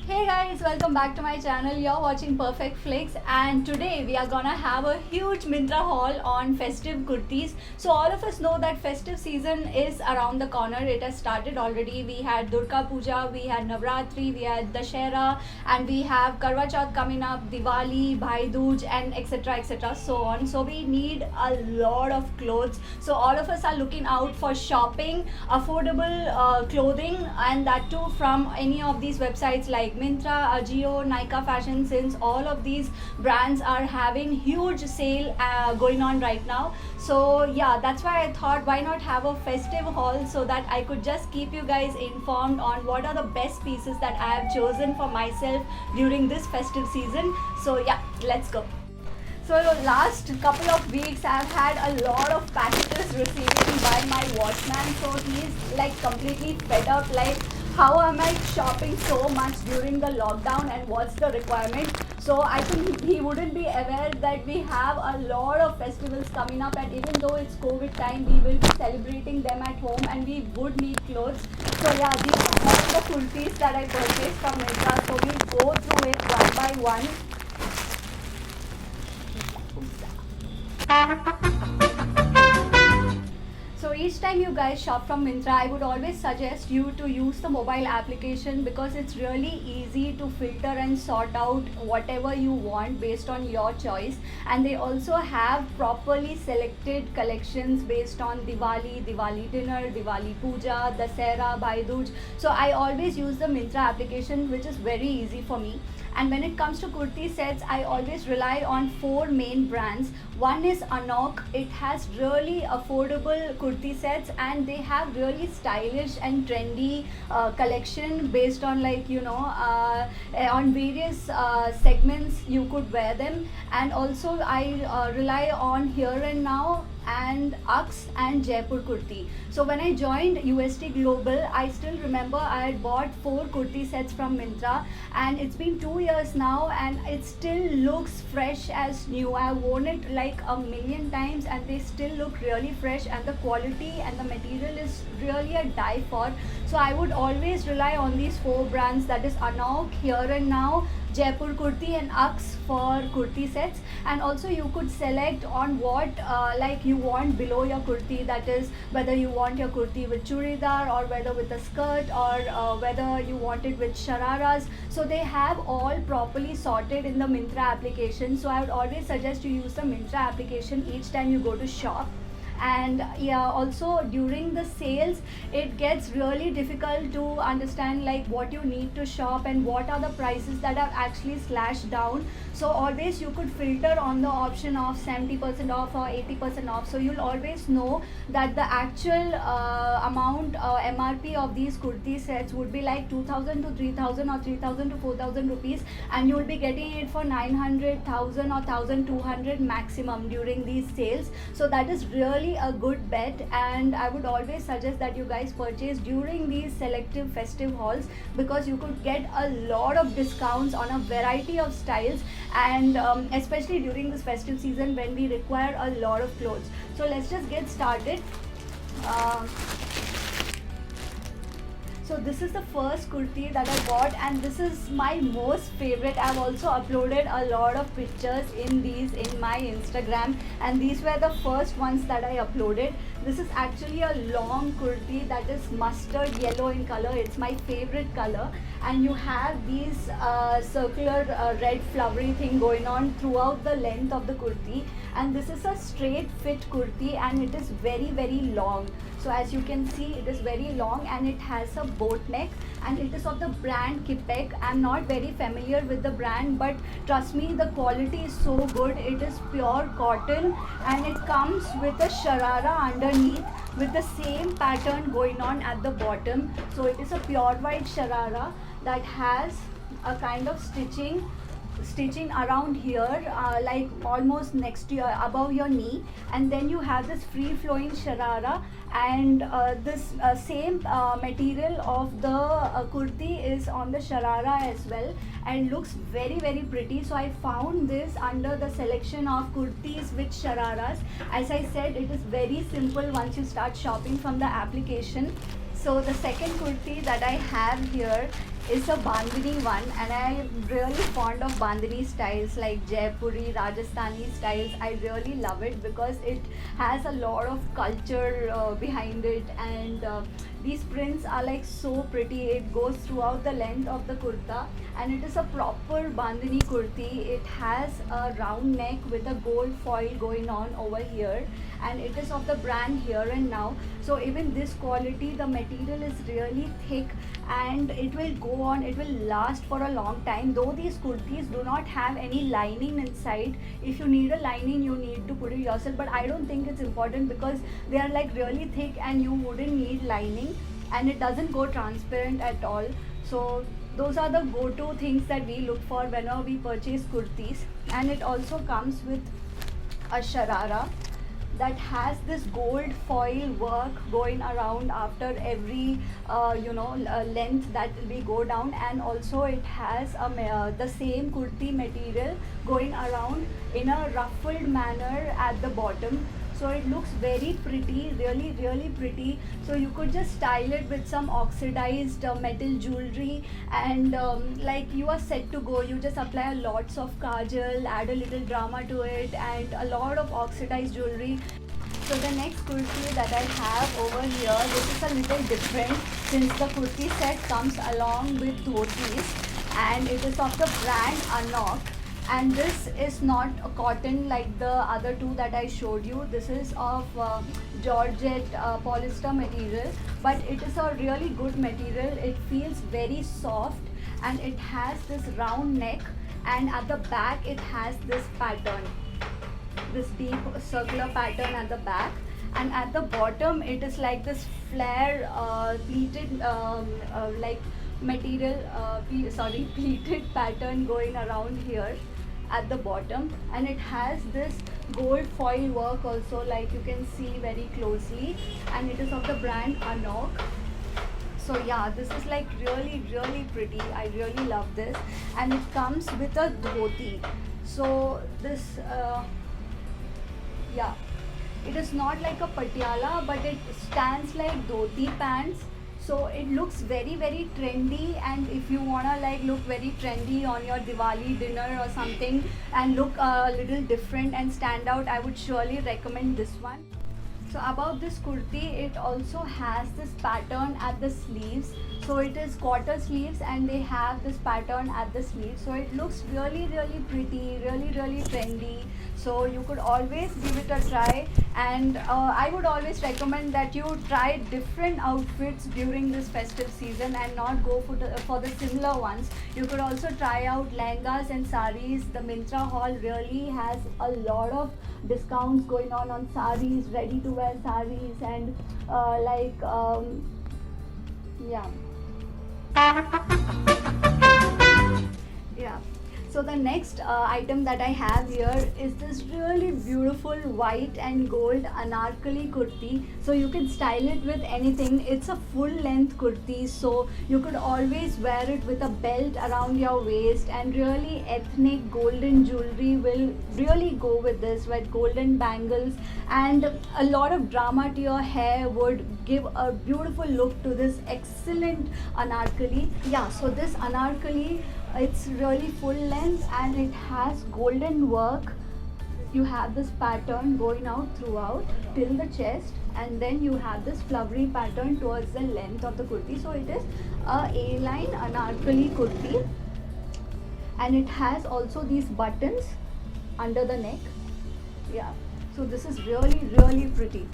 Hey guys, welcome back to my channel. You're watching Perfect Flicks, and today we are gonna have a huge Myntra haul on festive kurtis. So all of us know that festive season is around the corner. It has started already. We had Durga Puja, we had Navratri, we had Dashera, and we have Karwa Chauth coming up, Diwali, Bhai Dooj, and etc. so on. So we need a lot of clothes. So all of us are looking out for shopping affordable clothing, and that too from any of these websites like Myntra, Ajio, Nykaa Fashion, since all of these brands are having huge sale going on right now. So yeah, that's why I thought why not have a festive haul so that I could just keep you guys informed on what are the best pieces that I have chosen for myself during this festive season. So yeah, let's go. So last couple of weeks I've had a lot of packages receiving by my watchman. So he's like completely fed up, like how am I shopping so much during the lockdown and what's the requirement. So I think he wouldn't be aware that we have a lot of festivals coming up, and even though it's COVID time, we will be celebrating them at home and we would need clothes. So yeah, these are all the kurtis that I purchased from Myntra. So we'll go through it one by one. So each time you guys shop from Myntra, I would always suggest you to use the mobile application because it's really easy to filter and sort out whatever you want based on your choice. And they also have properly selected collections based on Diwali, Diwali dinner, Diwali puja, Dasera, Bhai Dooj. So I always use the Myntra application, which is very easy for me. And when it comes to kurti sets, I always rely on four main brands. One is Anok. It has really affordable kurti sets, and they have really stylish and trendy collection based on on various segments you could wear them. And also I rely on Here and Now and Ux and Jaipur kurti. So when I joined UST Global, I still remember I had bought 4 kurti sets from Myntra, and it's been 2 years now and it still looks fresh as new. I've worn it like a million times and they still look really fresh, and the quality and the material is really a die for. So I would always rely on these 4 brands, that is Anok, Here and Now, Jaipur kurti and Ux for kurti sets. And also you could select on what you want below your kurti, that is whether you want your kurti with churidar or whether with a skirt or whether you want it with shararas. So they have all properly sorted in the Myntra application. So I would always suggest you use the Myntra application each time you go to shop. And yeah, also during the sales it gets really difficult to understand like what you need to shop and what are the prices that are actually slashed down. So always you could filter on the option of 70% off or 80% off, so you'll always know that the actual amount MRP of these kurti sets would be like 2000 to 3000 or 3000 to 4000 rupees, and you'll be getting it for 900, 1000 or 1200 maximum during these sales. So that is really a good bet, and I would always suggest that you guys purchase during these selective festive hauls because you could get a lot of discounts on a variety of styles, and especially during this festive season when we require a lot of clothes. So let's just get started. So this is the first kurti that I bought, and this is my most favorite. I've also uploaded a lot of pictures in these in my Instagram, and these were the first ones that I uploaded. This is actually a long kurti that is mustard yellow in color. It's my favorite color, and you have these circular red flowery thing going on throughout the length of the kurti. And this is a straight fit kurti, and it is very long. So as you can see, it is very long and it has a boat neck, and it is of the brand Kipek. I'm not very familiar with the brand, but trust me, the quality is so good. It is pure cotton, and it comes with a sharara underneath with the same pattern going on at the bottom. So it is a pure white sharara that has a kind of stitching around here, like almost next to your above your knee, and then you have this free flowing sharara, and this same material of the kurti is on the sharara as well, and looks very pretty. So I found this under the selection of kurtis with shararas. As I said, it is very simple once you start shopping from the application. So the second kurti that I have here is a Bandhani one, and I am really fond of Bandhani styles like Jaipuri, Rajasthani styles. I really love it because it has a lot of culture behind it, and these prints are like so pretty. It goes throughout the length of the kurta, and it is a proper Bandhani kurti. It has a round neck with a gold foil going on over here, and it is of the brand Here and Now. So even this quality, the material is really thick, and it will go on, it will last for a long time. Though these kurtis do not have any lining inside, if you need a lining you need to put it yourself, but I don't think it's important because they are like really thick and you wouldn't need lining, and it doesn't go transparent at all. So those are the go-to things that we look for whenever we purchase kurtis. And it also comes with a sharara that has this gold foil work going around after every length that we go down, and also it has the same kurti material going around in a ruffled manner at the bottom. So it looks very pretty, really pretty. So you could just style it with some oxidized metal jewelry, and like you are set to go. You just apply lots of kajal, add a little drama to it, and a lot of oxidized jewelry. So the next kurti that I have over here, this is a little different since the kurti set comes along with dhotis, and it is of the brand Anok. And this is not a cotton like the other two that I showed you. This is of Georgette polyester material, but it is a really good material. It feels very soft, and it has this round neck, and at the back it has this pattern, this deep circular pattern at the back, and at the bottom it is like this flare pleated like material pleated pattern going around here at the bottom, and it has this gold foil work also, like you can see very closely, and it is of the brand Anok. So yeah, this is like really pretty. I really love this, and it comes with a dhoti. So this yeah, it is not like a patiala, but it stands like dhoti pants. So it looks very trendy, and if you wanna like look very trendy on your Diwali dinner or something and look a little different and stand out, I would surely recommend this one. So about this kurti, it also has this pattern at the sleeves. So it is quarter sleeves, and they have this pattern at the sleeves. So it looks really pretty, really trendy. So you could always give it a try, and I would always recommend that you try different outfits during this festive season and not go for the similar ones. You could also try out lehengas and saris. The Myntra haul really has a lot of discounts going on saris, ready to wear saris, and yeah. Yeah. So the next item that I have here is this really beautiful white and gold anarkali kurti. So you can style it with anything. It's a full length kurti, so you could always wear it with a belt around your waist, and really ethnic golden jewelry will really go with this, with golden bangles, and a lot of drama to your hair would give a beautiful look to this excellent anarkali. Yeah, so this anarkali, it's really full length, and it has golden work. You have this pattern going out throughout till the chest, and then you have this flowery pattern towards the length of the kurti. So it is a A-line anarkali kurti, and it has also these buttons under the neck. Yeah, so this is really pretty.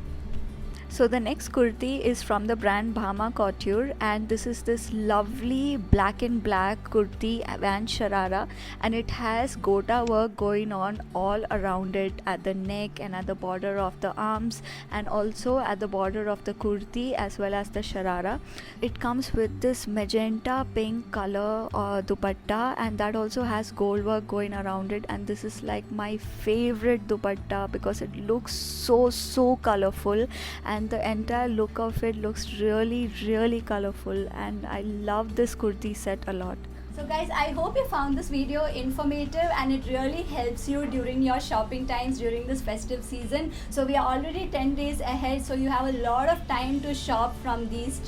So the next kurti is from the brand Bhama Couture, and this is this lovely black and black kurti and sharara, and it has gota work going on all around it at the neck and at the border of the arms, and also at the border of the kurti as well as the sharara. It comes with this magenta pink color dupatta, and that also has gold work going around it, and this is like my favorite dupatta because it looks so colorful, and the entire look of it looks really colorful, and I love this kurti set a lot. So guys, I hope you found this video informative and it really helps you during your shopping times during this festive season. So we are already 10 days ahead, so you have a lot of time to shop from these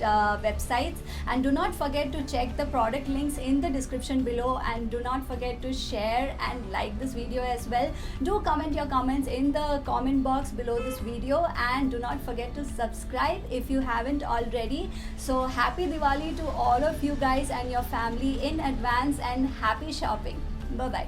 websites. And do not forget to check the product links in the description below, and do not forget to share and like this video as well. Do comment your comments in the comment box below this video, and do not forget to subscribe if you haven't already. So happy Diwali to all of you guys and your family in advance, and happy shopping. Bye bye.